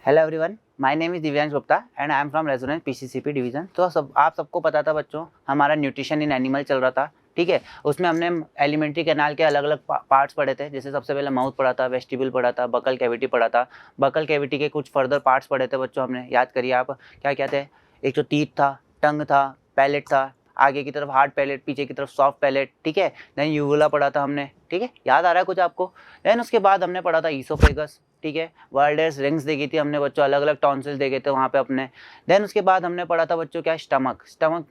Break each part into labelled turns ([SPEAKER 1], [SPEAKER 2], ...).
[SPEAKER 1] Hello everyone, my name is Divyansh Gupta and I am from Resonance PCCP division. तो आप सबको पता था बच्चों, हमारा न्यूट्रिशन इन एनिमल चल रहा था। ठीक है, उसमें हमने एलिमेंट्री कैनाल के अलग अलग पार्ट्स पढ़े थे। जैसे सबसे पहले माउथ पढ़ा था, वेस्टिब्यूल पढ़ा था, बकल कैविटी पढ़ा था। बकल कैविटी के कुछ फर्दर पार्ट्स पढ़े थे बच्चों हमने, याद करिए आप क्या क्या थे। एक तो टीथ था, टंग था, पैलेट था, आगे की तरफ हार्ड पैलेट, पीछे की तरफ सॉफ्ट पैलेट। ठीक है, देन यूवुला पढ़ा था हमने। ठीक है, याद आ रहा है कुछ आपको। देन उसके बाद हमने पढ़ा था ईसोफेगस। ठीक है, वर्ल्डेस रिंग्स देखी थी हमने बच्चों, अलग अलग टॉन्सिल्स देखे थे वहाँ पे अपने। देन उसके बाद हमने पढ़ा था बच्चों क्या, स्टमक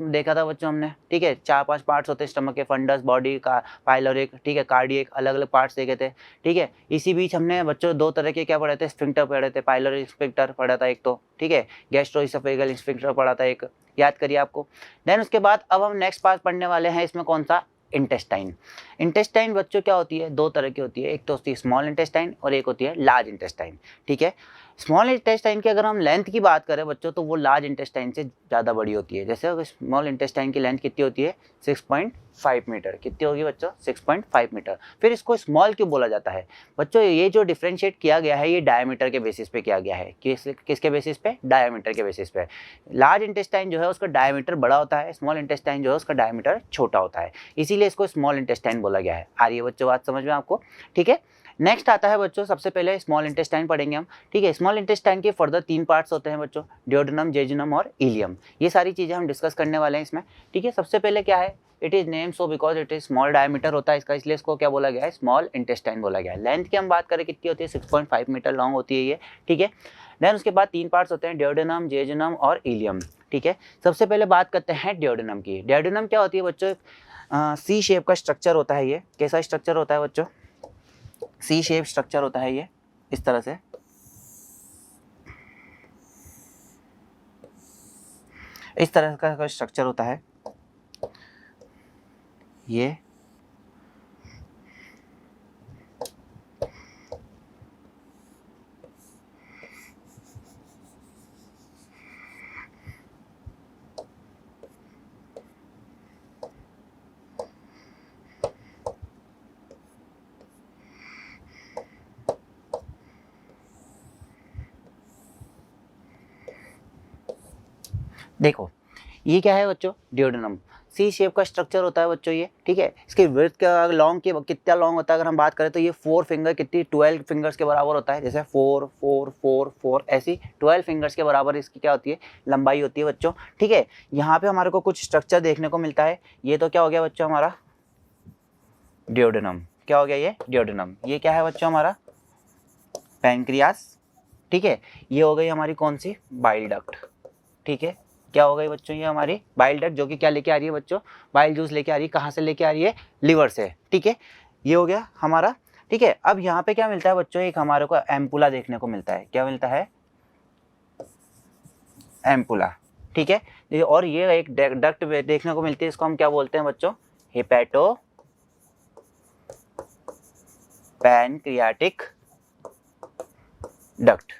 [SPEAKER 1] देखा था बच्चों हमने। ठीक है, 4-5 पार्ट्स होते हैं स्टमक के, फंडस, बॉडी का, पाइलोरिक, ठीक है, कार्डियक, अलग अलग पार्ट्स देखे थे। ठीक है, इसी बीच हमने बच्चों 2 तरह के क्या पढ़े थे, स्फिंक्टर पढ़े थे। पाइलोरिक स्फिंक्टर पढ़ा था एक तो, ठीक है, गैस्ट्रोइसोफेगल स्फिंक्टर पढ़ा था एक, याद करिए आपको। देन उसके बाद अब हम नेक्स्ट पार्ट पढ़ने वाले हैं, इसमें कौन सा, इंटेस्टाइन। इंटेस्टाइन बच्चों क्या होती है, 2 तरह की होती है, एक तो होती है स्मॉल इंटेस्टाइन और एक होती है लार्ज इंटेस्टाइन। ठीक है, स्मॉल इंटेस्टाइन की अगर हम लेंथ की बात करें बच्चों, तो वो लार्ज इंटेस्टाइन से ज़्यादा बड़ी होती है। जैसे स्मॉल इंटेस्टाइन की लेंथ कितनी होती है, 6.5 मीटर। कितनी होगी बच्चों, 6.5 मीटर। फिर इसको स्मॉल क्यों बोला जाता है बच्चों, ये जो डिफ्रेंशिएट किया गया है ये डायमीटर के बेसिस पे किया गया है। किसके बेसिस पे, डायमीटर के बेसिस पे। लार्ज इंटेस्टाइन जो है उसका डायमीटर बड़ा होता है, स्मॉल इंटेस्टाइन जो है उसका डायमीटर छोटा होता है, इसीलिए इसको स्मॉल इंटेस्टाइन बोला गया है। आ रही है बच्चों बात समझ में आपको। ठीक है, नेक्स्ट आता है बच्चों, सबसे पहले स्मॉल इंटेस्टाइन पढ़ेंगे हम। ठीक है, स्मॉल इंटेस्टाइन के फर्दर 3 पार्ट्स होते हैं बच्चों, ड्यूोडेनम, जेजुनम और इलियम। ये सारी चीज़ें हम डिस्कस करने वाले हैं इसमें। ठीक है, सबसे पहले क्या है, it is name so because it is small diameter होता है इसका, इसलिए इसको क्या बोला गया है, स्मॉल इंटेस्टाइन बोला गया है। लेंथ की हम बात करें कितनी होती है, 6.5 मीटर लॉन्ग होती है ये। ठीक है, देन उसके बाद 3 पार्ट्स होते हैं, ड्यूोडेनम, जेजुनम और इलियम। ठीक है, सबसे पहले बात करते हैं ड्यूोडेनम की। ड्यूोडेनम क्या होती है बच्चों, सी शेप का स्ट्रक्चर होता है ये। कैसा स्ट्रक्चर होता है बच्चों, सी शेप स्ट्रक्चर होता है ये, इस तरह से। इस तरह का स्ट्रक्चर होता है ये। देखो ये क्या है बच्चों, ड्यूोडेनम, सी शेप का स्ट्रक्चर होता है बच्चों ये। ठीक है, इसकी विड्थ का लॉन्ग की कितना लॉन्ग होता है अगर हम बात करें तो ये 4 फिंगर कितनी 12 फिंगर्स के बराबर होता है। जैसे 4 4 4 4 ऐसी 12 फिंगर्स के बराबर इसकी क्या होती है, लंबाई होती है बच्चों। ठीक है, यहाँ पे हमारे को कुछ स्ट्रक्चर देखने को मिलता है। ये तो क्या हो गया बच्चों हमारा ड्यूोडेनम, क्या हो गया ये ड्यूोडेनम। ये क्या है बच्चों हमारा पैंक्रियास। ठीक है, ये हो गई हमारी कौन सी, बाइल डक्ट। ठीक है, क्या हो गई बच्चों, ये हमारी बाइल डक्ट, जो कि क्या लेके आ रही है बच्चों, बाइल जूस लेके आ रही है। कहाँ से लेके आ रही है, लिवर से। ठीक है, ये हो गया हमारा। ठीक है, अब यहाँ पे क्या मिलता है बच्चों, एक हमारे को एम्पुला देखने को मिलता है। क्या मिलता है, एम्पुला। ठीक है, और ये एक डक्ट देखने को मिलती है, इसको हम क्या बोलते हैं बच्चों, हेपेटो पैनक्रियाटिक डक्ट।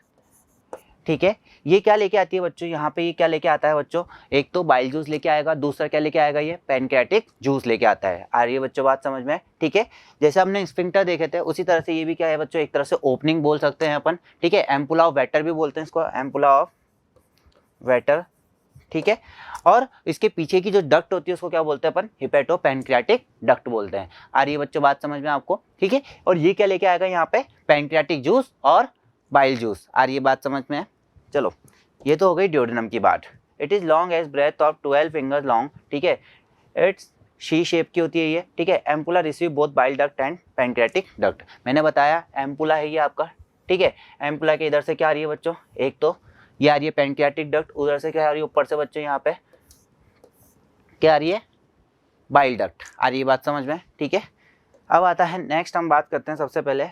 [SPEAKER 1] ठीक है, ये क्या लेके आती है बच्चों, यहाँ पे ये क्या लेके आता है बच्चों, एक तो बाइल जूस लेके आएगा, दूसरा क्या लेके आएगा, ये पैनक्रियाटिक जूस लेके आता है। आ रही है बच्चों बात समझ में। ठीक है, जैसे हमने स्फिंक्टर देखे थे उसी तरह से ये भी क्या है बच्चों, एक तरह से ओपनिंग बोल सकते हैं अपन। ठीक है, एम्पुला ऑफ वेटर भी बोलते हैं इसको, एम्पुला ऑफ वेटर। ठीक है, और इसके पीछे की जो डक्ट होती है उसको क्या बोलते हैं अपन, हिपेटो पैनक्रियाटिक डक्ट बोलते हैं। आ रही है बच्चों बात समझ में आपको। ठीक है, और ये क्या लेके आएगा यहाँ पे, पैनक्रियाटिक जूस और बाइल जूस। आ रही है बात समझ में। चलो, ये तो हो गई ड्यूोडेनम की बात। It is long as breadth of 12 fingers long. ठीक है, इट्स शी शेप की होती है ये। ठीक है, ampulla receive both bile duct and pancreatic duct. मैंने बताया एम्पुला है ये आपका। ठीक है, एम्पुला के इधर से क्या आ रही है बच्चों, एक तो ये आ रही है पैनक्रियाटिक डक्ट, उधर से क्या आ रही है ऊपर से बच्चों, यहाँ पे क्या आ रही है, बाइल डक्ट। आ रही है बात समझ में। ठीक है, अब आता है नेक्स्ट, हम बात करते हैं सबसे पहले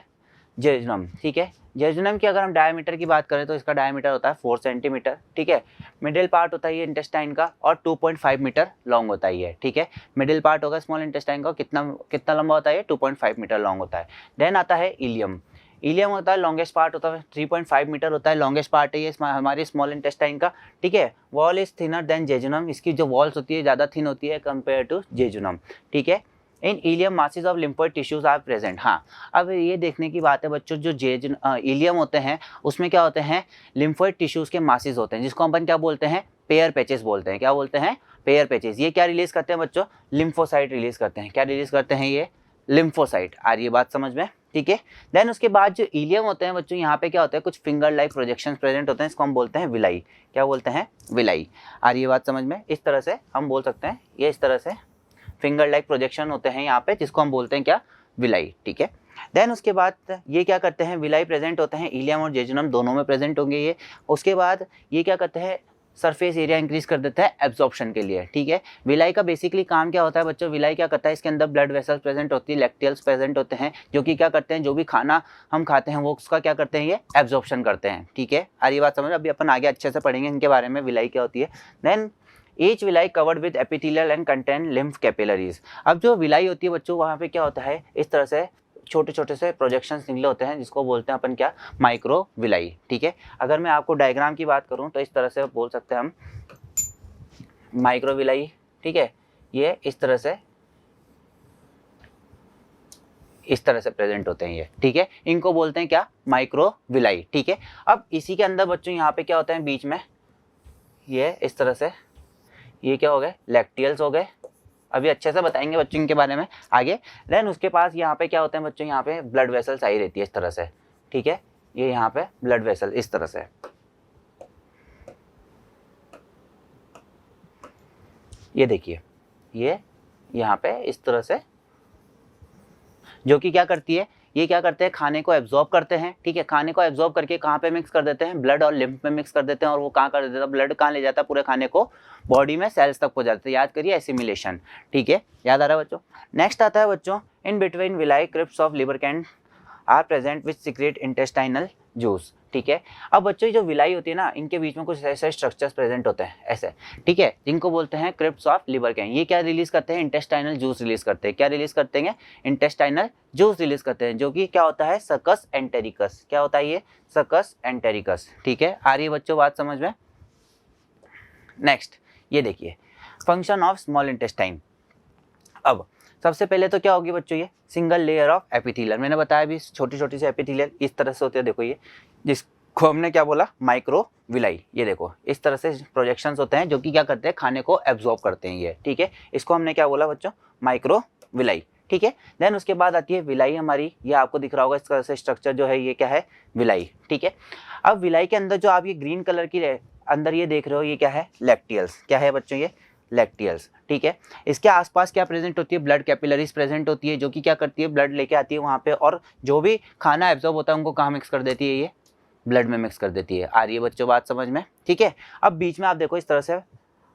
[SPEAKER 1] जेजुनम। ठीक है, जेजुनम की अगर हम डायमीटर की बात करें तो इसका डायमीटर होता है 4 सेंटीमीटर। ठीक है, मिडिल पार्ट होता है ये इंटेस्टाइन का और 2.5 मीटर लॉन्ग होता है ये। ठीक है, मिडिल पार्ट होगा स्मॉल इंटेस्टाइन का, कितना कितना लंबा होता है ये, 2.5 मीटर लॉन्ग होता है। देन आता है इलियम। इलियम होता है लॉन्गेस्ट पार्ट होता है, 3.5 मीटर होता है, लॉन्गेस्ट पार्ट है ये हमारे स्मॉल इंटेस्टाइन का। ठीक है, wall is thinner than jejunum, इसकी जो वॉल्स होती है ज़्यादा थिन होती है कंपेयर टू जेजुनम। ठीक है, in ileum masses of lymphoid tissues are present. हाँ, अब ये देखने की बात है बच्चों, जो इलियम होते हैं उसमें क्या होते हैं, लिम्फोइड टिश्यूज के मासेस होते हैं, जिसको अपन क्या बोलते हैं, पेयर पैचेस बोलते हैं। क्या बोलते हैं, पेयर पैचेस। ये क्या रिलीज करते हैं बच्चों, लिम्फोसाइट रिलीज करते हैं। क्या रिलीज करते हैं, ये लिम्फोसाइट। आ रही है बात समझ में, ठीक है। देन उसके बाद जो इलियम होते हैं बच्चों, यहाँ पे क्या होता है, कुछ फिंगर लाइक प्रोजेक्शंस प्रेजेंट होते हैं, इसको हम बोलते हैं विलाई। क्या बोलते हैं, विलाई। आ रही है बात समझ में, इस तरह से हम बोल सकते हैं, ये इस तरह से फिंगर लाइक प्रोजेक्शन होते हैं यहाँ पे, जिसको हम बोलते हैं क्या, विलाई, ठीक है। देन उसके बाद ये क्या करते हैं, विलाई प्रेजेंट होते हैं, इलियम और जेजुनम दोनों में प्रेजेंट होंगे ये। उसके बाद ये क्या करते हैं, सरफेस एरिया इंक्रीज कर देता है एब्जॉर्प्शन के लिए, ठीक है। विलाई का बेसिकली काम क्या होता है बच्चों, विलाई क्या करता है, इसके अंदर ब्लड वेसल्स प्रेजेंट होती है, लैक्टियल्स प्रेजेंट होते हैं, जो कि क्या करते हैं, जो भी खाना हम खाते हैं वो उसका क्या करते हैं, ये एब्जॉर्प्शन करते हैं, ठीक है। आ रही बात समझ, अभी अपन आगे अच्छे से पढ़ेंगे इनके बारे में, विलाई क्या होती है। Then each villi covered with epithelial and contain lymph capillaries. अब जो विलाई होती है बच्चों, वहाँ पे क्या होता है, इस तरह से छोटे छोटे से प्रोजेक्शंस निकले होते हैं, जिसको बोलते हैं अपन क्या, माइक्रो विलाई, ठीक है। अगर मैं आपको डायग्राम की बात करूं तो इस तरह से बोल सकते हैं हम माइक्रो विलाई, ठीक है। ये इस तरह से प्रेजेंट होते हैं ये, ठीक है। इनको बोलते हैं क्या, माइक्रो विलाई, ठीक है। अब इसी के अंदर बच्चों यहाँ पे क्या होता है, बीच में ये इस तरह से, ये क्या हो गए, लैक्टियल्स हो गए। अभी अच्छे से बताएंगे बच्चों इनके बारे में आगे। देन उसके पास यहाँ पे क्या होते हैं बच्चों, यहाँ पे ब्लड वेसल्स आई रहती है इस तरह से, ठीक है। ये यहाँ पे ब्लड वेसल इस तरह से, ये देखिए, ये यहाँ पे इस तरह से, जो कि क्या करती है, ये क्या करते हैं, खाने को एब्जॉर्ब करते हैं, ठीक है। खाने को एब्जॉर्ब करके कहाँ पे मिक्स कर देते हैं, ब्लड और लिम्फ में मिक्स कर देते हैं, और वो कहाँ कर देता है, ब्लड कहाँ ले जाता है, पूरे खाने को बॉडी में सेल्स तक पहुँच जाते हैं। याद करिए, एसिमिलेशन, ठीक है। याद आ रहा है बच्चों। नेक्स्ट आता है बच्चों, in between villi crypts of Lieberkuhn are present which secrete intestinal juice, ठीक है। अब बच्चों जो विलाई होती है ना, इनके बीच में कुछ ऐसे स्ट्रक्चर्स प्रेजेंट होते हैं ऐसे, ठीक है, जिनको बोलते हैं क्रिप्स ऑफ लिबरकैन। ये क्या रिलीज करते हैं, इंटेस्टाइनल जूस रिलीज करते हैं। क्या रिलीज करते हैं, इंटेस्टाइनल जूस रिलीज करते हैं, जो कि क्या होता है, सकस एंटेरिकस। क्या होता है ये, सकस एंटेरिकस, ठीक है। आ रही है बच्चों बात समझ में। नेक्स्ट ये देखिए, फंक्शन ऑफ स्मॉल इंटेस्टाइन। अब सबसे पहले तो क्या होगी बच्चों, ये सिंगल लेयर ऑफ एपिथेलियल। मैंने बताया भी, छोटी छोटी सी एपिथेलियल इस तरह से होती है, देखो ये, जिसको हमने क्या बोला, माइक्रो विलाई। ये देखो इस तरह से प्रोजेक्शंस होते हैं, जो कि क्या करते हैं, खाने को एब्जॉर्ब करते हैं ये, ठीक है। इसको हमने क्या बोला बच्चों, माइक्रो विलाई, ठीक है। देन उसके बाद आती है विलाई हमारी, ये आपको दिख रहा होगा इस तरह से स्ट्रक्चर जो है, ये क्या है, विलाई, ठीक है। अब विलाई के अंदर जो आप ये ग्रीन कलर की अंदर ये देख रहे हो, ये क्या है, लैक्टियल्स। क्या है बच्चों, ये लैक्टियल्स, ठीक है। इसके आसपास क्या प्रेजेंट होती है, ब्लड कैपिलरीज प्रेजेंट होती है, जो कि क्या करती है, ब्लड लेके आती है वहाँ पे, और जो भी खाना एब्जॉर्ब होता है उनको कहाँ मिक्स कर देती है, ये ब्लड में मिक्स कर देती है। आ रही है बच्चों बात समझ में, ठीक है। अब बीच में आप देखो इस तरह से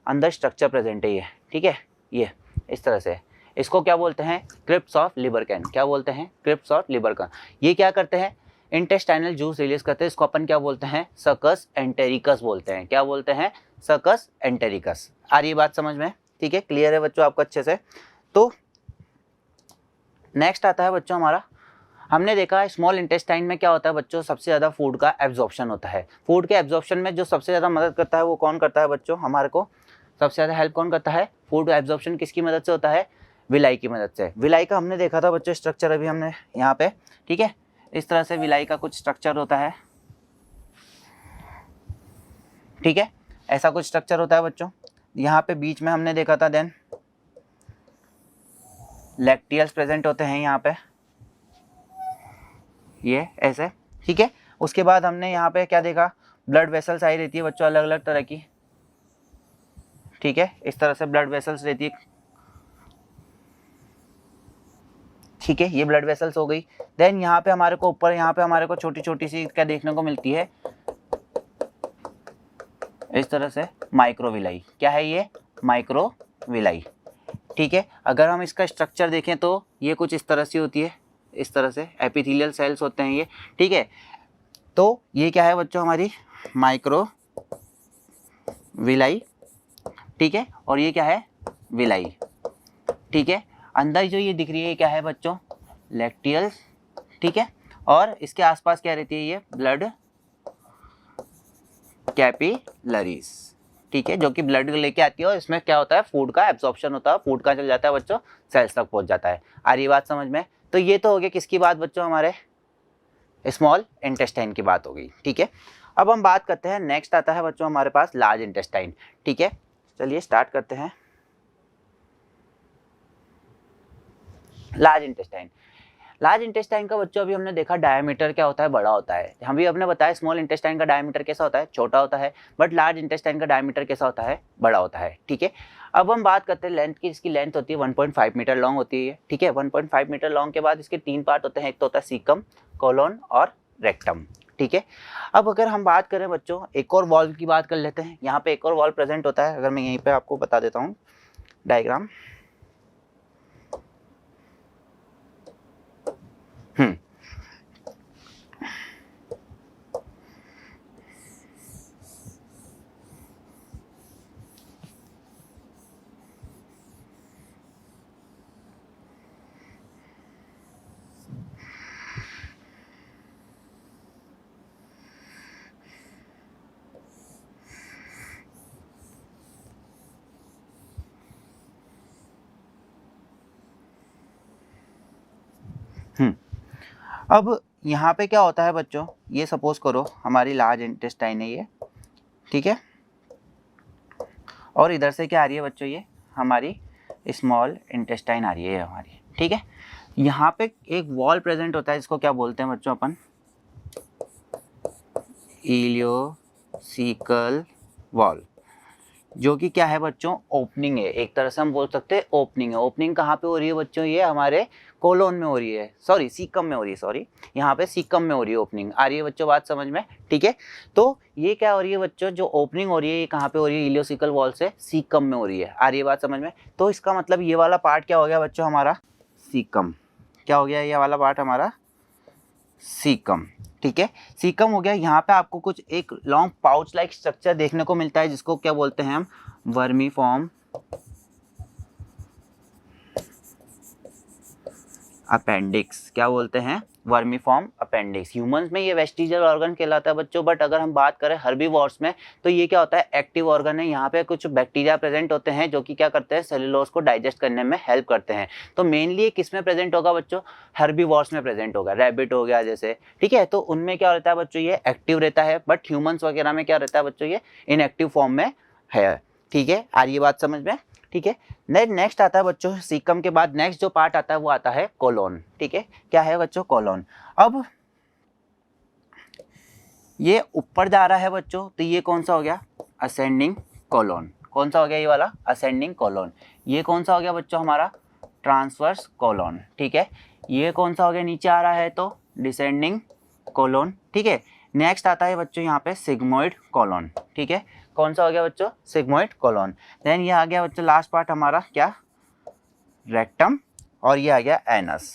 [SPEAKER 1] अंदर स्ट्रक्चर प्रेजेंट है ये, ठीक है, ये इस तरह से, इसको क्या बोलते हैं, क्रिप्स ऑफ लिबरकैन। क्या बोलते हैं, क्रिप्स ऑफ लिबरकैन। ये क्या करते हैं, इंटेस्टाइनल जूस रिलीज करते हैं, इसको अपन क्या बोलते हैं, सकस एंटेरिकस बोलते हैं। क्या बोलते हैं, सकस एंटेरिकस। आ रही है बात समझ में, ठीक है, क्लियर है बच्चों आपको अच्छे से। तो नेक्स्ट आता है बच्चों हमारा, हमने देखा है स्मॉल इंटेस्टाइन में क्या होता है बच्चों, सबसे ज़्यादा फूड का एब्जॉर्प्शन होता है। फूड के एब्जॉर्प्शन में जो सबसे ज़्यादा मदद करता है वो कौन करता है बच्चों, हमारे को सबसे ज़्यादा हेल्प कौन करता है, फूड एब्जॉर्प्शन किसकी मदद से होता है, विलाई की मदद से। विलाई का हमने देखा था बच्चों स्ट्रक्चर, अभी हमने यहाँ पे, ठीक है, इस तरह से विलाई का कुछ स्ट्रक्चर होता है, ठीक है, ऐसा कुछ स्ट्रक्चर होता है बच्चों। यहाँ पे बीच में हमने देखा था, देन लैक्टियल्स प्रेजेंट होते हैं यहाँ पे, ये ऐसे, ठीक है। उसके बाद हमने यहाँ पे क्या देखा, ब्लड वेसल्स आई रहती है बच्चों, अलग अलग तरह की, ठीक है, इस तरह से ब्लड वेसल्स रहती है, ठीक है, ये ब्लड वेसल्स हो गई। देन यहाँ पे हमारे को ऊपर, यहाँ पे हमारे को छोटी छोटी सी क्या देखने को मिलती है, इस तरह से माइक्रोविलाई। क्या है ये, माइक्रोविलाई, ठीक है। अगर हम इसका स्ट्रक्चर देखें तो ये कुछ इस तरह से होती है, इस तरह से एपिथेलियल सेल्स होते हैं ये, ठीक है। तो ये क्या है बच्चों, हमारी माइक्रोविलाई, ठीक है, और ये क्या है, विलाई, ठीक है। अंदर जो ये दिख रही है ये क्या है बच्चों, लैक्टियल्स, ठीक है, और इसके आसपास क्या रहती है, ये ब्लड कैपिलरीज, ठीक है, जो कि ब्लड लेके आती है और इसमें क्या होता है, फूड का एब्जॉर्प्शन होता है, फूड का चल जाता है बच्चों, सेल्स तक पहुंच जाता है। आ रही बात समझ में? तो ये तो हो गया किसकी बात बच्चों, हमारे स्मॉल इंटेस्टाइन की बात हो गई। ठीक है, अब हम बात करते हैं, नेक्स्ट आता है बच्चों हमारे पास लार्ज इंटेस्टाइन। ठीक है, चलिए स्टार्ट करते हैं। लार्ज इंटेस्टाइन, लार्ज इंटेस्टाइन का बच्चों अभी हमने देखा डायमीटर क्या होता है, बड़ा होता है। हम भी अपने बताया स्मॉल इंटेस्टाइन का डायमीटर कैसा होता है, छोटा होता है, बट लार्ज इंटेस्टाइन का डायमीटर कैसा होता है, बड़ा होता है। ठीक है, अब हम बात करते हैं लेंथ की। इसकी लेंथ होती है 1.5 मीटर लॉन्ग होती है। ठीक है, 1.5 मीटर लॉन्ग के बाद इसके 3 पार्ट होते हैं, एक तो होता है सीकम, कोलोन और रेक्टम। ठीक है, अब अगर हम बात करें बच्चों एक और वॉल्व की बात कर लेते हैं। यहाँ पे एक और वॉल्व प्रेजेंट होता है, अगर मैं यहीं पे आपको बता देता हूँ डायग्राम। अब यहाँ पे क्या होता है बच्चों, ये सपोज करो हमारी लार्ज इंटेस्टाइन है ये। ठीक है, और इधर से क्या आ रही है बच्चों, ये हमारी स्मॉल इंटेस्टाइन आ रही है हमारी। ठीक है, यहाँ पे एक वॉल प्रेजेंट होता है, जिसको क्या बोलते हैं बच्चों अपन, इलियोसिकल वॉल, जो कि क्या है बच्चों, ओपनिंग है। एक तरह से हम बोल सकते हैं ओपनिंग है। ओपनिंग कहाँ पे हो रही है बच्चों, ये हमारे कोलोन में हो रही है, सॉरी सीकम में हो रही है, सॉरी यहाँ पे सीकम में हो रही है ओपनिंग। आ रही है बच्चों बात समझ में? ठीक है, तो ये क्या हो रही है बच्चों, जो ओपनिंग हो रही है ये कहाँ पे हो रही है, इलियोसिकल वॉल से सीकम में हो रही है। आ रही है बात समझ में? तो इसका मतलब ये वाला पार्ट क्या हो गया बच्चों हमारा, सीकम। क्या हो गया ये वाला पार्ट हमारा, सीकम। ठीक है, सीकम हो गया। यहाँ पे आपको कुछ एक लॉन्ग पाउच लाइक स्ट्रक्चर देखने को मिलता है, जिसको क्या बोलते हैं हम, वर्मीफॉर्म अपेंडिक्स। क्या बोलते हैं, वर्मीफॉर्म अपेंडिक्स। ह्यूमंस में ये वेस्टिजियल ऑर्गन कहलाता है बच्चों, बट अगर हम बात करें हर्बीवोर्स में तो ये क्या होता है, एक्टिव ऑर्गन है। यहाँ पे कुछ बैक्टीरिया प्रेजेंट होते हैं जो कि क्या करते हैं, सेलुलोज को डाइजेस्ट करने में हेल्प करते हैं। तो मेनली ये किस में प्रेजेंट होगा बच्चों, हर्बीवोर्स में प्रेजेंट होगा। रैबिट हो गया जैसे, ठीक है, तो उनमें क्या रहता है बच्चों, ये एक्टिव रहता है, बट ह्यूमंस वगैरह में क्या रहता है बच्चों, ये इनएक्टिव फॉर्म में है। ठीक है, आ रही है बात समझ में? ठीक है, नेक्स्ट आता है बच्चों सीकम के बाद नेक्स्ट जो पार्ट आता है वो आता है कोलोन। ठीक है, क्या है बच्चों, कोलोन। अब ये ऊपर जा रहा है बच्चों, तो ये कौन सा हो गया, असेंडिंग कोलोन। कौन सा हो गया ये वाला, असेंडिंग कोलोन। ये कौन सा हो गया बच्चों हमारा, ट्रांसवर्स कोलोन। ठीक है, ये कौन सा हो गया, नीचे आ रहा है तो डिसेंडिंग कोलोन। ठीक है, नेक्स्ट आता है बच्चों यहाँ पे सिग्मोइड कोलोन। ठीक है, कौन सा हो गया बच्चों, सिग्मोइड कोलोन। देन ये आ गया बच्चों लास्ट पार्ट हमारा क्या, रेक्टम, और ये आ गया एनस।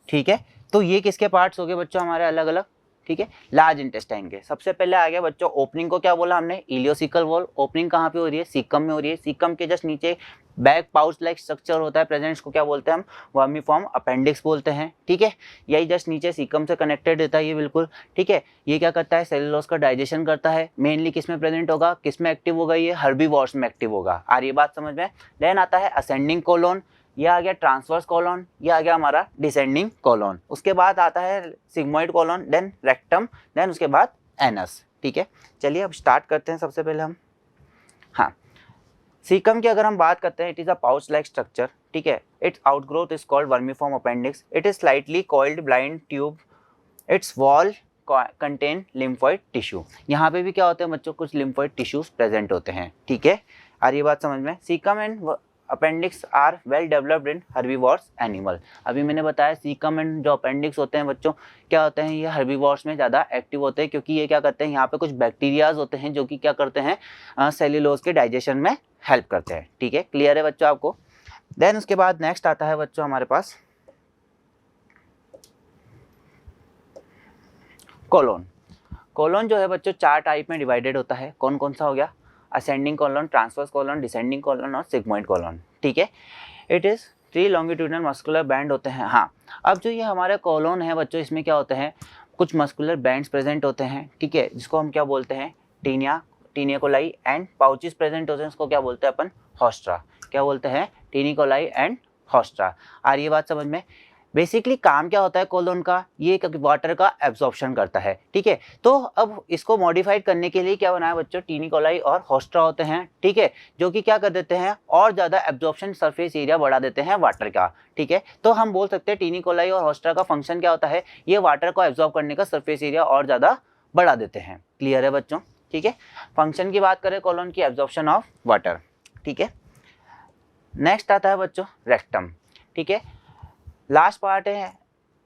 [SPEAKER 1] ठीक है, तो ये किसके पार्ट्स हो गए बच्चों हमारे अलग अलग। ठीक है, लार्ज इंटेस्टाइन के। सबसे पहले आ गया बच्चों ओपनिंग को क्या बोला हमने, इलियोसिकल वॉल। ओपनिंग कहाँ पे हो रही है, सीकम में हो रही है। सीकम के जस्ट नीचे बैक पाउच लाइक स्ट्रक्चर होता है प्रेजेंट, को क्या बोलते हैं हम, वर्मीफॉर्म अपेंडिक्स बोलते हैं। ठीक है, यही जस्ट नीचे सीकम से कनेक्टेड रहता है ये बिल्कुल। ठीक है, ये क्या करता है, सेलुलोज का डाइजेशन करता है। मेनली किस में प्रेजेंट होगा, किस में एक्टिव होगा, ये हर्बीवोर्स में एक्टिव होगा। आ रही है बात समझ में? देन आता है असेंडिंग कोलोन, ये आ गया ट्रांसवर्स कोलोन, ये आ गया हमारा डिसेंडिंग कोलोन। उसके बाद आता है sigmoid colon, then rectum, then उसके बाद एनस। ठीक है, चलिए अब स्टार्ट करते हैं सबसे पहले हम। हाँ, सीकम की अगर हम बात करते हैं, it is a pouch like structure. ठीक है, it's outgrowth is called vermiform appendix. It is slightly coiled blind tube, it's wall contain lymphoid tissue. यहाँ पे भी क्या होते हैं बच्चों, कुछ लिम्फोइड टिश्यूज प्रेजेंट होते हैं। ठीक है, आ रही बात समझ में? Caecum and appendix are well developed in herbivores animal. अभी मैंने बताया सीकम एंड जो अपेंडिक्स होते हैं बच्चों क्या होते हैं, ये हर्बीवोर्स में ज़्यादा एक्टिव होते हैं, क्योंकि ये क्या करते हैं, यहाँ पे कुछ बैक्टीरियाज होते हैं जो कि क्या करते हैं, सेल्यूलोज के डाइजेशन में हेल्प करते हैं। ठीक है, क्लियर है बच्चों आपको? देन उसके बाद नेक्स्ट आता है बच्चों हमारे पास कोलोन। कोलोन जो है बच्चों 4 टाइप में डिवाइडेड होता है। कौन कौन सा हो गया, ascending colon, transverse colon, descending colon और सिग्मोइड कोलोन। ठीक है, it is 3 longitudinal muscular band होते हैं। हाँ, अब जो ये हमारे कोलोन है बच्चों, इसमें क्या होते हैं, कुछ मस्कुलर बैंड्स प्रेजेंट होते हैं। ठीक है, जिसको हम क्या बोलते हैं, टीनिया टीनिकोलाई एंड पाउचेस प्रेजेंट होते हैं, उसको क्या बोलते हैं अपन, हॉस्ट्रा। क्या बोलते हैं, टीनिकोलाई एंड हॉस्ट्रा। आ रही है बात समझ में। बेसिकली काम क्या होता है कोलोन का, ये वाटर का एब्जॉर्प्शन करता है, ठीक है। तो अब इसको मॉडिफाइड करने के लिए क्या बनाया बच्चों, टीनिकोलाई और हॉस्ट्रा होते हैं, ठीक है, जो कि क्या कर देते हैं, और ज़्यादा एब्जॉर्प्शन सरफेस एरिया बढ़ा देते हैं वाटर का, ठीक है। तो हम बोल सकते हैं टीनिकोलाई और हॉस्ट्रा का फंक्शन क्या होता है, ये वाटर को एब्जॉर्ब करने का सरफेस एरिया और ज़्यादा बढ़ा देते हैं। क्लियर है बच्चों, ठीक है। फंक्शन की बात करें कोलोन की, एब्जॉर्प्शन ऑफ वाटर, ठीक है। नेक्स्ट आता है बच्चों रेक्टम, ठीक है। लास्ट पार्ट है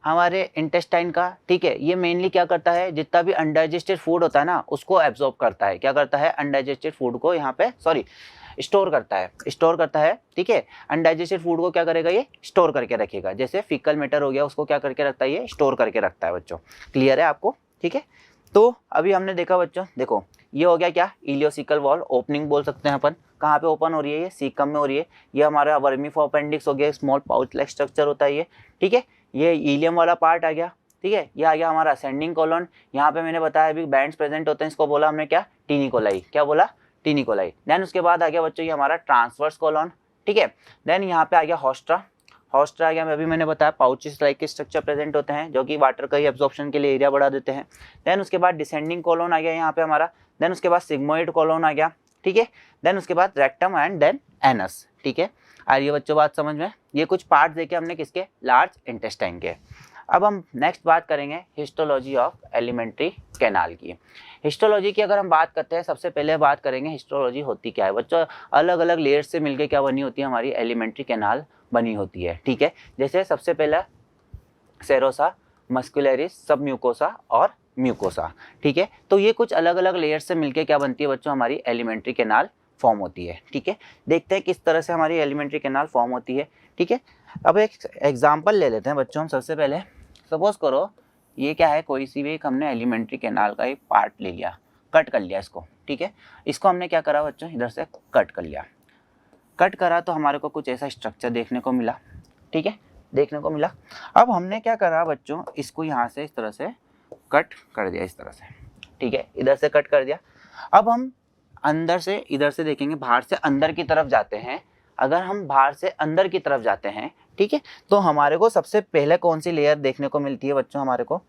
[SPEAKER 1] हमारे इंटेस्टाइन का, ठीक है। ये मेनली क्या करता है, जितना भी अनडाइजेस्टेड फूड होता है ना उसको एब्जॉर्ब करता है। क्या करता है, अनडाइजेस्टेड फूड को यहाँ पे स्टोर करता है, ठीक है। अनडाइजेस्टेड फूड को क्या करेगा, ये स्टोर करके रखेगा। जैसे फीकल मैटर हो गया, उसको क्या करके रखता है, ये स्टोर करके रखता है बच्चों। क्लियर है आपको, ठीक है। तो अभी हमने देखा बच्चों, देखो ये हो गया क्या, इलियोसिकल वॉल ओपनिंग बोल सकते हैं अपन। कहाँ पे ओपन हो रही है, ये सीकम में हो रही है। ये हमारा वर्मीफो अपेंडिक्स हो गया, स्मॉल पाउच लाइक स्ट्रक्चर होता है ये, ठीक है। ये इलियम वाला पार्ट आ गया, ठीक है। ये आ गया हमारा असेंडिंग कॉलोन। यहाँ पे मैंने बताया अभी बैंड्स प्रेजेंट होते हैं, इसको बोला हमने क्या, टीनिकोलाई। क्या बोला, टीनिकोलाई। देन उसके बाद आ गया बच्चों ये हमारा ट्रांसवर्स कॉलोन, ठीक है। देन यहाँ पे आ गया हॉस्ट्रा। हॉस्ट्रा आ गया, अभी मैंने बताया पाउचेस लाइक के स्ट्रक्चर प्रेजेंट होते हैं, जो कि वाटर का ही एब्जॉर्प्शन के लिए एरिया बढ़ा देते हैं। देन उसके बाद डिसेंडिंग कॉलोन आ गया यहाँ पे हमारा। देन उसके बाद सिग्मोइड कॉलोन आ गया, ठीक है। देन उसके बाद रेक्टम एंड देन एनस, ठीक है। आ रही है बच्चों बात समझ में। ये कुछ पार्ट देखे हमने किसके, लार्ज इंटेस्टाइन के। अब हम नेक्स्ट बात करेंगे हिस्टोलॉजी ऑफ एलिमेंट्री कैनाल की। हिस्टोलॉजी की अगर हम बात करते हैं, सबसे पहले बात करेंगे हिस्टोलॉजी होती क्या है बच्चों। अलग अलग लेयर्स से मिलकर क्या बनी होती है, हमारी एलिमेंट्री कैनाल बनी होती है, ठीक है। जैसे सबसे पहला सेरोसा, मस्कुलरिस, सब म्यूकोसा और म्यूकोसा, ठीक है। तो ये कुछ अलग अलग लेयर्स से मिलकर क्या बनती है बच्चों, हमारी एलिमेंट्री कैनाल फॉर्म होती है, ठीक है। देखते हैं किस तरह से हमारी एलिमेंट्री कैनाल फॉर्म होती है, ठीक है। अब एक एग्जांपल ले लेते हैं बच्चों हम। सबसे पहले सपोज करो ये क्या है, कोई सी भी एक हमने एलिमेंट्री कैनाल का एक पार्ट ले लिया, कट कर लिया इसको, ठीक है। इसको हमने क्या करा बच्चों, इधर से कट कर लिया। कट करा तो हमारे को कुछ ऐसा स्ट्रक्चर देखने को मिला, ठीक है, देखने को मिला। अब हमने क्या करा बच्चों, इसको यहाँ से इस तरह से कट कर दिया, इस तरह से, ठीक है, इधर से कट कर दिया। अब हम अंदर से, इधर से देखेंगे, बाहर से अंदर की तरफ जाते हैं। अगर हम बाहर से अंदर की तरफ जाते हैं, ठीक है, तो हमारे को सबसे पहले कौन सी लेयर देखने को मिलती है बच्चों, हमारे को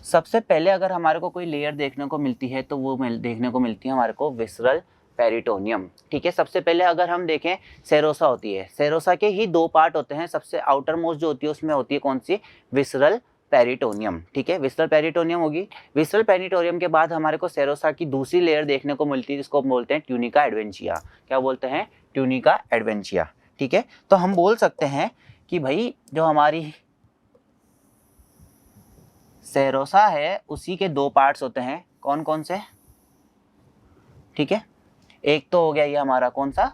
[SPEAKER 1] सबसे पहले अगर हमारे को कोई लेयर देखने को मिलती है तो वो देखने को मिलती है हमारे को विसरल पेरिटोनियम, ठीक है। सबसे पहले अगर हम देखें सेरोसा होती है, सेरोसा के ही दो पार्ट होते हैं। सबसे आउटर मोस्ट जो होती है उसमें होती है कौन सी, विसरल पेरिटोनियम, ठीक है, विसरल पेरिटोनियम होगी। विसरल पेरिटोनियम के बाद हमारे को सेरोसा की दूसरी लेयर देखने को मिलती है, जिसको हम बोलते हैं ट्यूनिका एडवेंशिया। क्या बोलते हैं, ट्यूनिका एडवेंशिया, ठीक है। तो हम बोल सकते हैं कि भाई जो हमारी सेरोसा है उसी के दो पार्ट्स होते हैं, कौन कौन से, ठीक है। एक तो हो गया ये हमारा कौन सा,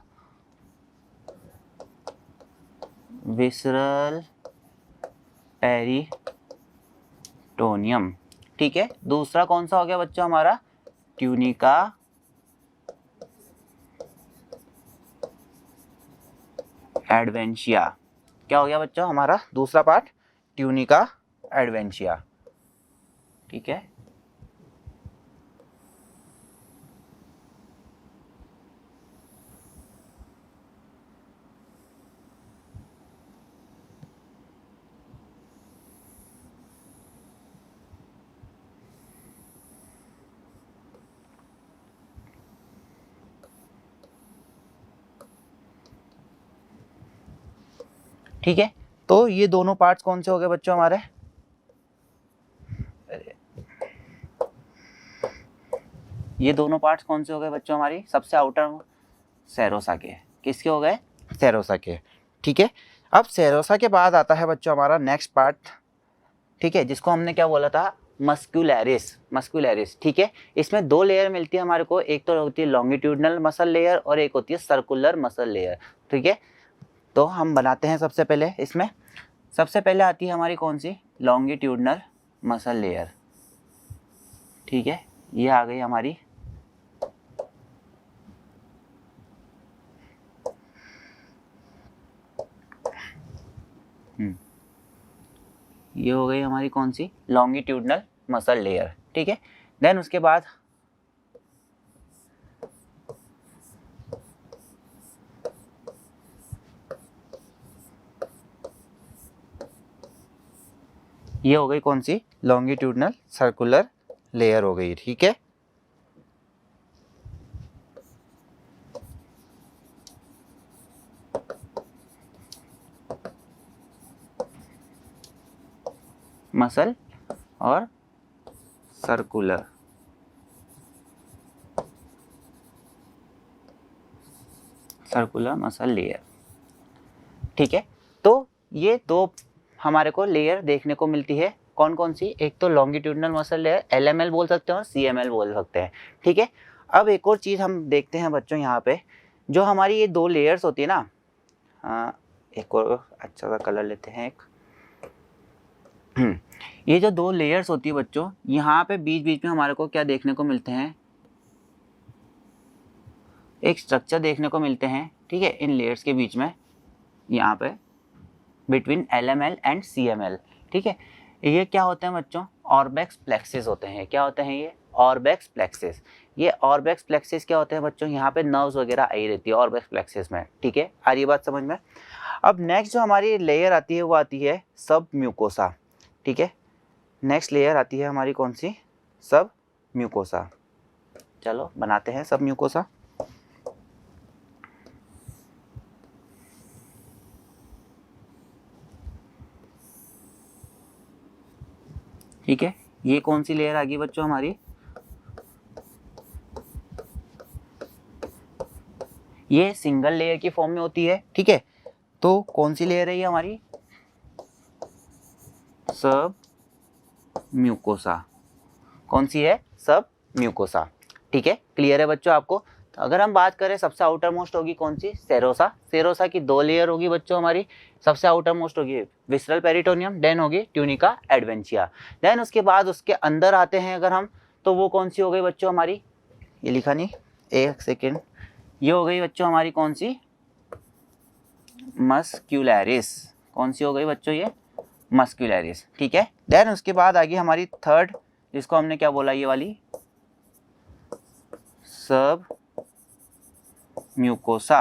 [SPEAKER 1] विसरल पेरिटोनियम, ठीक है। दूसरा कौन सा हो गया बच्चों हमारा, ट्यूनिका एडवेंशिया। क्या हो गया बच्चों हमारा दूसरा पार्ट, ट्यूनिका एडवेंशिया, ठीक है। ठीक है, तो ये दोनों पार्ट्स कौन से हो गए बच्चों हमारे, ये दोनों पार्ट्स कौन से हो गए बच्चों हमारी, सबसे आउटर सेरोसा के, किसके हो गए, सेरोसा के, ठीक है। अब सेरोसा के बाद आता है बच्चों हमारा नेक्स्ट पार्ट, ठीक है, जिसको हमने क्या बोला था, मस्कुलरिस, मस्कुलरिस, ठीक है। इसमें दो लेयर मिलती है हमारे को, एक तो होती है लॉन्गिट्यूडनल मसल लेयर और एक होती है सर्कुलर मसल लेयर, ठीक है। तो हम बनाते हैं सबसे पहले, इसमें सबसे पहले आती है हमारी कौन सी, लॉन्गिट्यूडनल मसल लेयर, ठीक है। ये आ गई हमारी, ये हो गई हमारी कौन सी, लॉन्गिट्यूडनल मसल लेयर, ठीक है। देन उसके बाद ये हो गई कौन सी, लॉन्गिट्यूडनल सर्कुलर लेयर हो गई, ठीक है। मसल और सर्कुलर, सर्कुलर मसल लेयर, ठीक है। तो ये दो हमारे को लेयर देखने को मिलती है, कौन कौन सी, एक तो लॉन्गिट्यूडनल मसल लेयर LML बोल सकते हैं और CML बोल सकते हैं, ठीक है। अब एक और चीज़ हम देखते हैं बच्चों, यहाँ पे जो हमारी ये दो लेयर्स होती है ना, एक और अच्छा सा कलर लेते हैं एक, ये जो दो लेयर्स होती है बच्चों, यहाँ पे बीच बीच में हमारे को क्या देखने को मिलते हैं, एक स्ट्रक्चर देखने को मिलते हैं, ठीक है, इन लेयर्स के बीच में, यहाँ पे बिटवीन LML एंड CML, ठीक है। ये क्या होते हैं बच्चों, ऑर्बेक्स प्लेक्सिस होते हैं। क्या होते हैं ये, ऑर्बेक्स प्लेक्सिस। ये ऑर्बेक्स प्लेक्सिस क्या होते हैं बच्चों, यहाँ पे नर्व्स वगैरह आई रहती है ऑर्बेक्स प्लेक्सिस में, ठीक है। आ रही बात समझ में। अब नेक्स्ट जो हमारी लेयर आती है वो आती है सब म्यूकोसा, ठीक है। नेक्स्ट लेयर आती है हमारी कौन सी, सब म्यूकोसा। चलो बनाते हैं सब म्यूकोसा। ठीक है, ये कौन सी लेयर आ गई बच्चों हमारी, ये सिंगल लेयर की फॉर्म में होती है, ठीक है। तो कौन सी लेयर है ये हमारी, सब म्यूकोसा। कौन सी है, सब म्यूकोसा, ठीक है। क्लियर है बच्चों आपको। तो अगर हम बात करें सबसे आउटर मोस्ट होगी कौन सी, सेरोसा। सेरोसा की दो लेयर होगी बच्चों हमारी, सबसे आउटर मोस्ट होगी विसरल पेरिटोनियम, देन होगी ट्यूनिका एडवेंशिया। देन उसके बाद उसके अंदर आते हैं अगर हम, तो वो कौन सी हो गई बच्चों हमारी, ये लिखा नहीं, एक सेकेंड, ये हो गई बच्चों हमारी कौन सी, मस्क्यूलरिस। कौन सी हो गई बच्चों ये, मस्क्यूलरिस, ठीक है। देन उसके बाद आ गई हमारी थर्ड, जिसको हमने क्या बोला, ये वाली सब म्यूकोसा।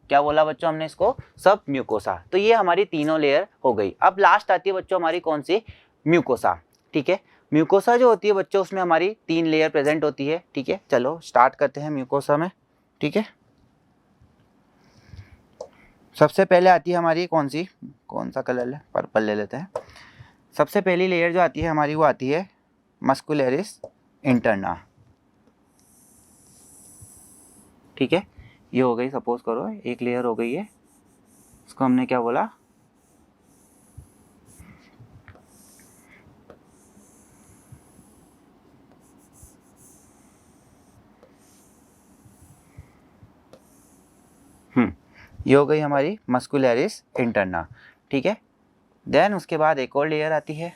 [SPEAKER 1] क्या बोला बच्चों हमने इसको, सब म्यूकोसा। तो ये हमारी तीनों लेयर हो गई। अब लास्ट आती है बच्चों हमारी कौन सी, म्यूकोसा, ठीक है। म्यूकोसा जो होती है बच्चों, उसमें हमारी तीन लेयर प्रेजेंट होती है, ठीक है। चलो स्टार्ट करते हैं म्यूकोसा में, ठीक है। सबसे पहले आती है हमारी कौन सी, कौन सा कलर है, पर्पल ले लेते हैं। सबसे पहली लेयर जो आती है हमारी वो आती है मस्कुलरिस इंटरना, ठीक है। ये हो गई, सपोज करो एक लेयर हो गई है, इसको हमने क्या बोला, ये हो गई हमारी मस्कुलरिस इंटरना, ठीक है। देन उसके बाद एक और लेयर आती है,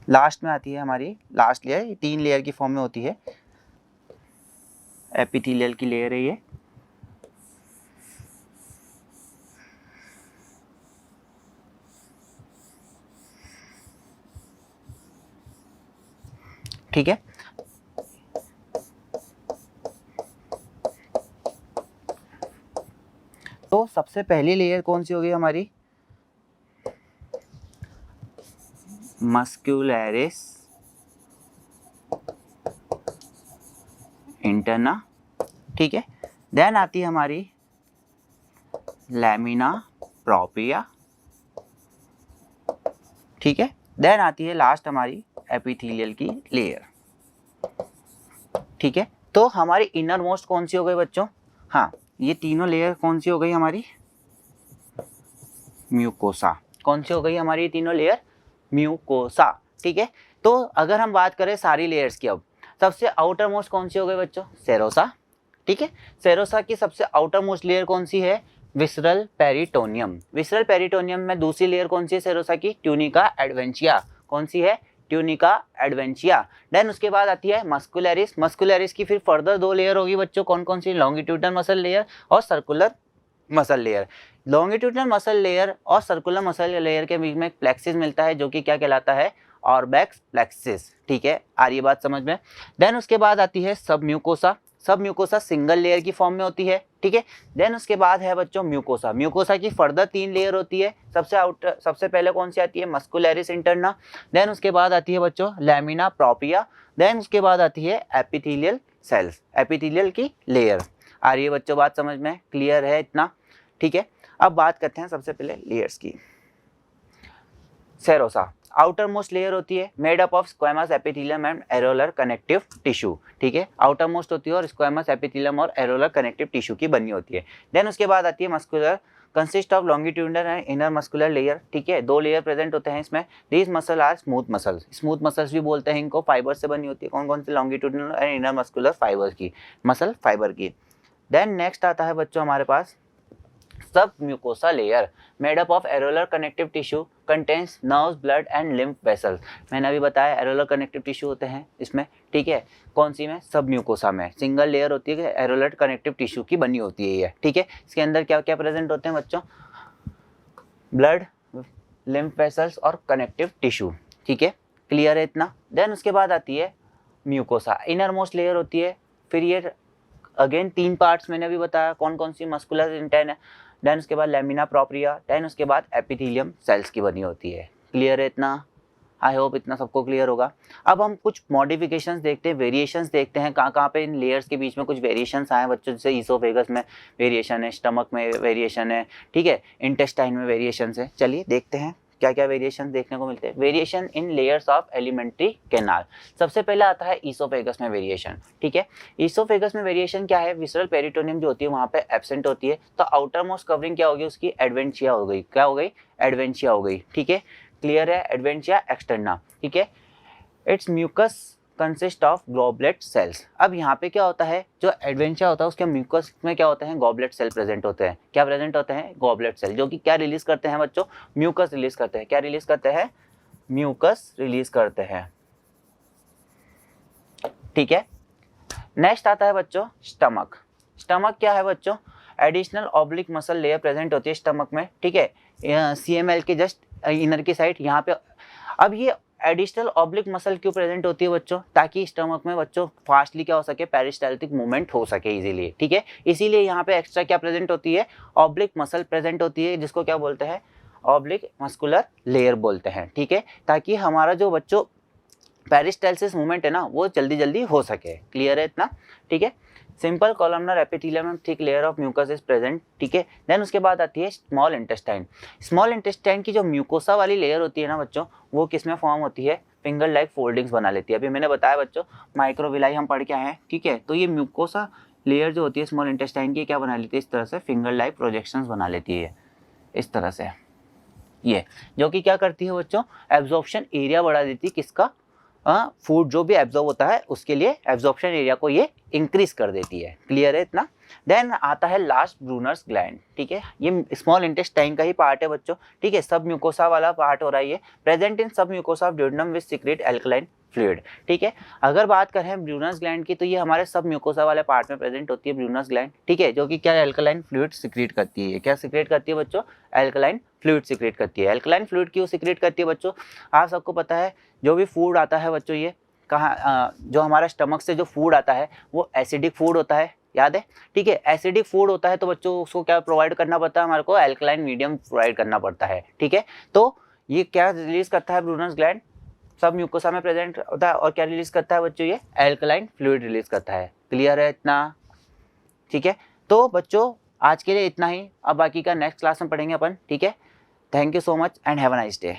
[SPEAKER 1] लास्ट में आती है हमारी लास्ट लेयर, तीन लेयर की फॉर्म में होती है, एपिथेलियल की लेयर है ये, ठीक है। तो सबसे पहली लेयर कौन सी होगी हमारी, मस्कुलरिस इंटरना, ठीक है। देन आती है हमारी लैमिना प्रोप्रिया, ठीक है। देन आती है लास्ट हमारी एपिथेलियल की लेयर, ठीक है। तो हमारी इनर मोस्ट कौन सी हो गई बच्चों, हाँ, ये तीनों लेयर कौन सी हो गई हमारी, म्यूकोसा। कौन सी हो गई हमारी ये तीनों लेयर, म्यूकोसा, ठीक है। तो अगर हम बात करें सारी लेयर्स की, अब सबसे आउटर मोस्ट कौन सी हो गई बच्चों, सेरोसा, ठीक है। सेरोसा की सबसे आउटर मोस्ट लेयर कौन सी है, विसरल पेरिटोनियम। विसरल पेरिटोनियम में दूसरी लेयर कौन सी है सेरोसा की, ट्यूनिका एडवेंशिया। कौन सी है, ट्यूनिका एडवेंशिया। देन उसके बाद आती है मस्कुलरिस। मस्कुलरिस की फिर फर्दर दो लेयर होगी बच्चों, कौन कौन सी, लॉन्गिट्यूडनल मसल लेयर और circular muscle layer. Longitudinal muscle layer और सर्कुलर मसल लेयर के बीच में एक प्लेक्सिस मिलता है जो कि क्या कहलाता है, ऑर्बैक्स प्लेक्सिस। ठीक है, आ रही है बात समझ में। देन उसके बाद आती है सब म्यूकोसा। सब म्यूकोसा सिंगल लेयर की फॉर्म में होती है। ठीक है, देन उसके बाद है बच्चों म्यूकोसा। म्यूकोसा की फर्दर 3 लेयर होती है। सबसे पहले कौन सी आती है, मस्कुलरिस इंटरना। देन उसके बाद आती है बच्चों लैमिना प्रोप्रिया। देन उसके बाद आती है एपिथेलियल सेल्स, एपिथेलियल की लेयर। आ रही है बच्चों बात समझ में, क्लियर है इतना? ठीक है, अब बात करते हैं सबसे पहले लेयर्स की। सेरोसा आउटर मोस्ट लेयर होती है, made up of squamous epithelium and areolar connective tissue. ठीक है, आउटर मोस्ट होती है और स्क्वेमस एपिथेलियम और एरोलर कनेक्टिव टिश्यू की बनी होती है। देन उसके बाद आती है muscular, consist of longitudinal and inner muscular layer. ठीक है, 2 लेयर प्रेजेंट होते हैं इसमें। These muscle are smooth muscles, smooth muscles भी बोलते हैं इनको, फाइबर से बनी होती है। कौन कौन से, longitudinal and inner muscular fibre की, मसल फाइबर की। देन नेक्स्ट आता है बच्चों हमारे पास सब mucosa layer, made up of areolar connective tissue, contains nerves, blood and lymph vessels. मैंने अभी बताया एरोलर कनेक्टिव टिश्यू होते हैं इसमें। ठीक है, कौन सी में, सब म्यूकोसा में सिंगल लेयर होती है, एरोलर कनेक्टिव टिश्यू की बनी होती है ये। ठीक है, इसके अंदर क्या क्या प्रेजेंट होते हैं बच्चों, ब्लड, लिम्फ वेसल्स और कनेक्टिव टिश्यू। ठीक है, क्लियर है इतना? देन उसके बाद आती है म्यूकोसा, इनर मोस्ट लेयर होती है। फिर ये अगेन 3 पार्ट्स मैंने अभी बताया, कौन कौन सी, मस्कुलर इंटेन, देन उसके बाद लैमिना प्रोप्रिया, देन उसके बाद एपिथेलियम सेल्स की बनी होती है। क्लियर है इतना? आई होप इतना सबको क्लियर होगा। अब हम कुछ मॉडिफिकेशंस देखते हैं, वेरिएशंस देखते हैं, कहाँ कहाँ पे इन लेयर्स के बीच में कुछ वेरिएशंस आए हैं बच्चों। जैसे ईसोफेगस में वेरिएशन है, स्टमक में वेरिएशन है, ठीक है, इंटेस्टाइन में वेरिएशंस है। चलिए देखते हैं क्या क्या वेरिएशन देखने को मिलते हैं। Variation in layers of alimentary canal. सबसे पहले आता है ईसोफेगस में वेरिएशन। ठीक है, ईसोफेगस में वेरिएशन क्या है, विसरल पेरिटोनियम जो होती है वहाँ पे एब्सेंट होती है, तो आउटर मोस्ट कवरिंग क्या होगी उसकी, एडवेंशिया हो गई। क्या हो गई, एडवेंशिया हो गई। ठीक है, क्लियर है, एडवेंशिया एक्सटर्ना। ठीक है, it's mucus consist of goblet cells. अब यहाँ पे क्या होता है, जो एडवेंशिया होता है उसके म्यूकस में क्या होते हैं, गॉबलेट सेल प्रेजेंट होते हैं। क्या प्रेजेंट होते हैं, गॉबलेट सेल, जो कि क्या रिलीज करते हैं बच्चों, म्यूकस रिलीज करते हैं। क्या रिलीज करते हैं, म्यूकस रिलीज करते हैं। ठीक है, नेक्स्ट आता है बच्चों स्टमक। स्टमक क्या है बच्चों, additional oblique muscle layer present होती है स्टमक में। ठीक है, CML के जस्ट इनर की साइड यहाँ पे। अब ये एडिशनल ऑब्लिक मसल क्यों प्रेजेंट होती है बच्चों, ताकि स्टमक में बच्चों फास्टली क्या हो सके, पेरिस्टाल्टिक मूवमेंट हो सके इजीली। ठीक है, इसीलिए यहाँ पे एक्स्ट्रा क्या प्रेजेंट होती है, ऑब्लिक मसल प्रेजेंट होती है, जिसको क्या बोलते हैं, ऑब्लिक मस्कुलर लेयर बोलते हैं। ठीक है, ताकि हमारा जो बच्चों पेरिस्टाल्सिस मूवमेंट है ना वो जल्दी जल्दी हो सके। क्लियर है इतना? ठीक है, सिंपल कॉलमनर एपिथेलियम में thick layer of mucus is present. ठीक है, देन उसके बाद आती है स्मॉल इंटेस्टाइन। स्मॉल इंटेस्टाइन की जो म्यूकोसा वाली लेयर होती है ना बच्चों, वो किस में फॉर्म होती है, फिंगर लाइक फोल्डिंग्स बना लेती है। अभी मैंने बताया बच्चों माइक्रोविलाई हम पढ़ के आए हैं। ठीक है, तो ये म्यूकोसा लेयर जो होती है स्मॉल इंटेस्टाइन की, क्या बना लेती है, इस तरह से फिंगर लाइक प्रोजेक्शंस बना लेती है, इस तरह से। ये जो कि क्या करती है बच्चों, एब्जॉर्प्शन एरिया बढ़ा देती है, किसका, फूड जो भी एब्जॉर्ब होता है उसके लिए एब्जॉर्प्शन एरिया को ये इंक्रीज कर देती है। क्लियर है इतना? देन आता है लास्ट ब्रूनर्स ग्लैंड। ठीक है, ये स्मॉल इंटेस्टाइन का ही पार्ट है बच्चों। ठीक है, सब म्यूकोसा वाला पार्ट हो रहा है ये। प्रेजेंट इन सब mucosa of duodenum which secret alkaline fluid. ठीक है, अगर बात करें ब्रूनर्स ग्लैंड की, तो ये हमारे सब म्यूकोसा वाले पार्ट में प्रेजेंट होती है ब्रूनर्स ग्लैंड। ठीक है, जो कि क्या एल्कलाइन फ्लूइड सीक्रेट करती है। क्या सीक्रेट करती है बच्चों, एल्कलाइन फ्लूइड सीक्रेट करती है। एल्कलाइन फ्लूइड क्यों सीक्रेट करती है बच्चों, आप सबको पता है, जो भी फूड आता है बच्चों, ये कहाँ, जो हमारा स्टमक से जो फूड आता है वो एसिडिक फूड होता है, याद है? ठीक है, एसिडिक फूड होता है तो बच्चों उसको क्या प्रोवाइड करना पड़ता है, हमारे को एल्कलाइन मीडियम प्रोवाइड करना पड़ता है। ठीक है, तो ये क्या रिलीज करता है ब्रूनर्स ग्लैंड, सब म्यूकोसा में प्रेजेंट होता है, और क्या रिलीज करता है बच्चों, ये एल्कलाइन फ्लूइड रिलीज करता है। क्लियर है इतना? ठीक है, तो बच्चों आज के लिए इतना ही, अब बाकी का नेक्स्ट क्लास में पढ़ेंगे अपन। ठीक है, thank you so much and have a nice day.